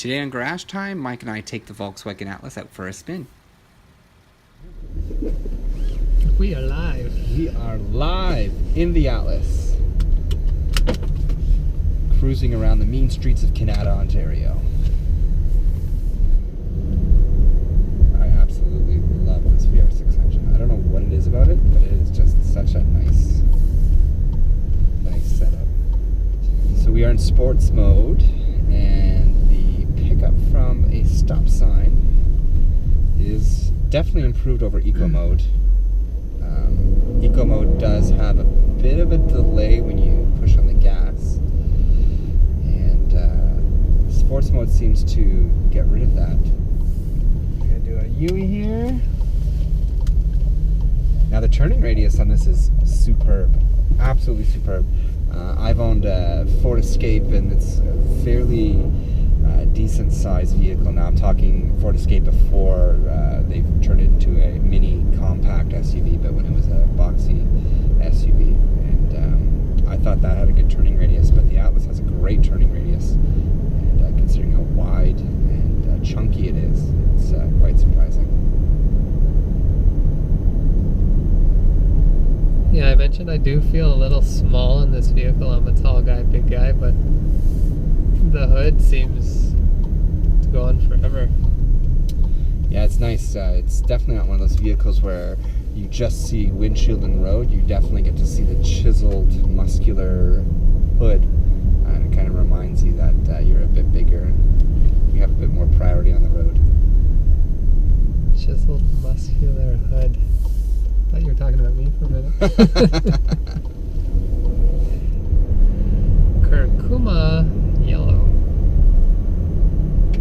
Today on Garage Time, Mike and I take the Volkswagen Atlas out for a spin. We are live. We are live in the Atlas, cruising around the mean streets of Canada, Ontario. I absolutely love this VR6 engine. I don't know what it is about it, but it is just such a nice setup. So we are in sports mode, and the pickup from a stop sign is definitely improved over eco mode. Eco mode does have a bit of a delay when you push on the gas, and sports mode seems to get rid of that. I'm gonna do a U here. Now the turning radius on this is superb, absolutely superb. I've owned a Ford Escape, and it's a fairly decent sized vehicle now. I'm talking Ford Escape before they've turned it into a mini compact SUV, but when it was a boxy SUV. And I thought that had a good turning radius, but the Atlas has a great turning radius. And considering how wide and chunky it is, it's quite surprising. Yeah, I mentioned I do feel a little small in this vehicle. I'm a tall guy, big guy, but the hood seems to go on forever. Yeah, it's nice. It's definitely not one of those vehicles where you just see windshield and road. You definitely get to see the chiseled, muscular hood. And it kind of reminds you that you're a bit bigger and you have a bit more priority on the road. Chiseled, muscular hood. I thought you were talking about me for a minute. Curcuma yellow.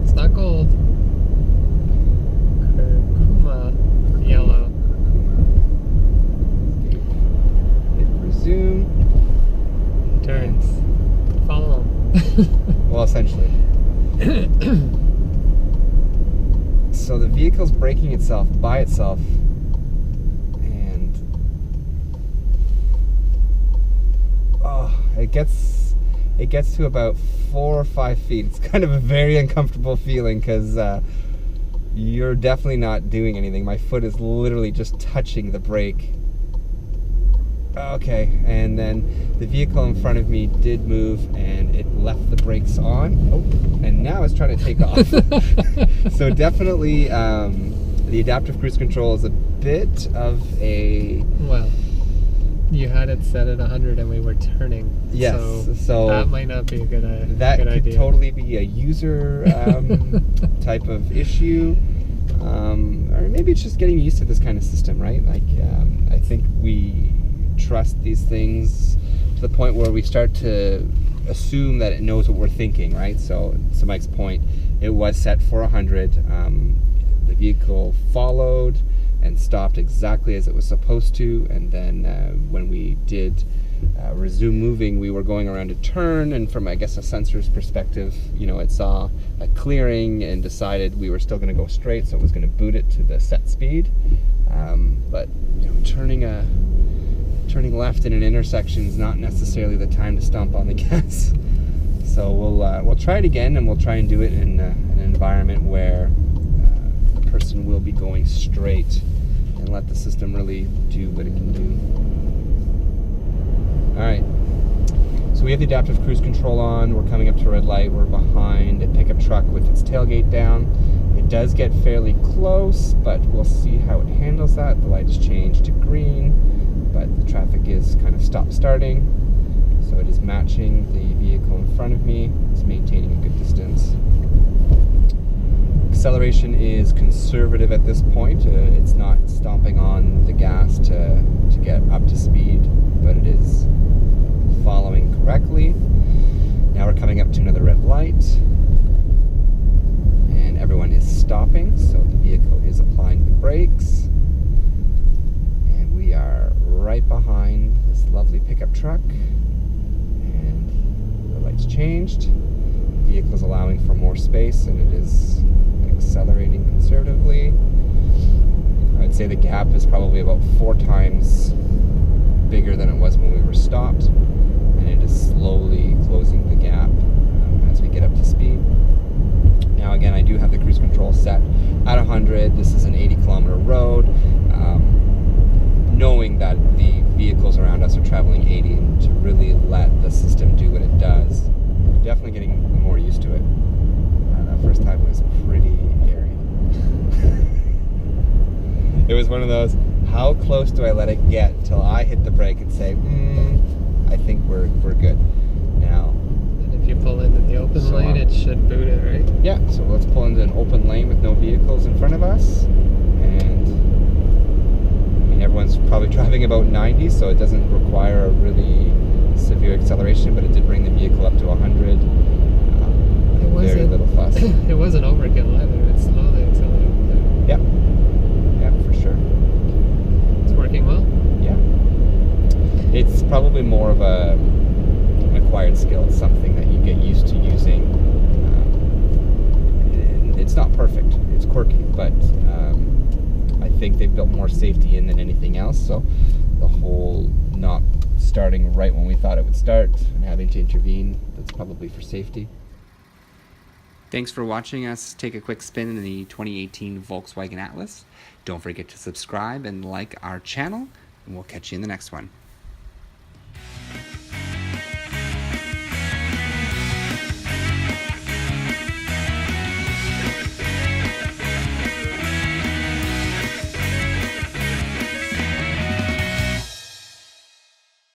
It's not gold. Curcuma yellow. Hit resume. Turns. Follow him. Well, essentially. So the vehicle's braking itself by itself, and it gets to about 4 or 5 feet. It's kind of a very uncomfortable feeling because you're definitely not doing anything. My foot is literally just touching the brake. Okay, and then the vehicle in front of me did move, and it left the brakes on. Oh, and now it's trying to take off. So definitely, the adaptive cruise control is a bit of a... Well, you had it set at 100 and we were turning. Yes, so that might not be a good idea. That could totally be a user type of issue. Or maybe it's just getting used to this kind of system, right? Like, I think we trust these things to the point where we start to assume that it knows what we're thinking, right? So to Mike's point, it was set for 100. The vehicle followed and stopped exactly as it was supposed to, and then when we did resume moving, we were going around a turn, and from, I guess, a sensor's perspective, you know, it saw a clearing and decided we were still going to go straight, so it was going to boot it to the set speed. But you know, turning left in an intersection is not necessarily the time to stomp on the gas. So we'll try it again, and we'll try and do it in an environment where the person will be going straight, and let the system really do what it can do. Alright, so we have the adaptive cruise control on. We're coming up to a red light. We're behind a pickup truck with its tailgate down. It does get fairly close, but we'll see how it handles that. The light has changed to green, but the traffic is kind of stop-starting. So it is matching the vehicle in front of me. It's maintaining a good distance. Acceleration is conservative at this point. It's not stomping on the gas to get up to speed, but it is following correctly. Now we're coming up to another red light, and everyone is stopping, so the vehicle is applying the brakes, and we are right behind this lovely pickup truck, and the lights changed. The vehicle is allowing for more space, and it is accelerating conservatively. I'd say the gap is probably about 4 times bigger than it was when we were stopped, and it is slowly closing the gap as we get up to speed. 100. This is an 80-kilometer road. Knowing that the vehicles around us are traveling 80, and to really let the system do what it does, definitely getting more used to it. That first time was pretty hairy. It was one of those, how close do I let it get till I hit the brake and say, I think we're good. Now, And if you pull into the open lane, it should boot it, right? yeah, so let's pull into an open lane with no vehicles in front of us. And I mean, everyone's probably driving about 90, so it doesn't require a really severe acceleration, but it did bring the vehicle up to 100. Very little fuss. It wasn't overkill either. It slowly accelerated there. Yeah. Yeah, for sure. It's working well. Yeah. It's probably more of an acquired skill. It's something that you get used to using. It's not perfect. It's quirky, but I think they've built more safety in than anything else. So the whole not starting right when we thought it would start and having to intervene, that's probably for safety. Thanks for watching us take a quick spin in the 2018 Volkswagen Atlas. Don't forget to subscribe and like our channel, and we'll catch you in the next one.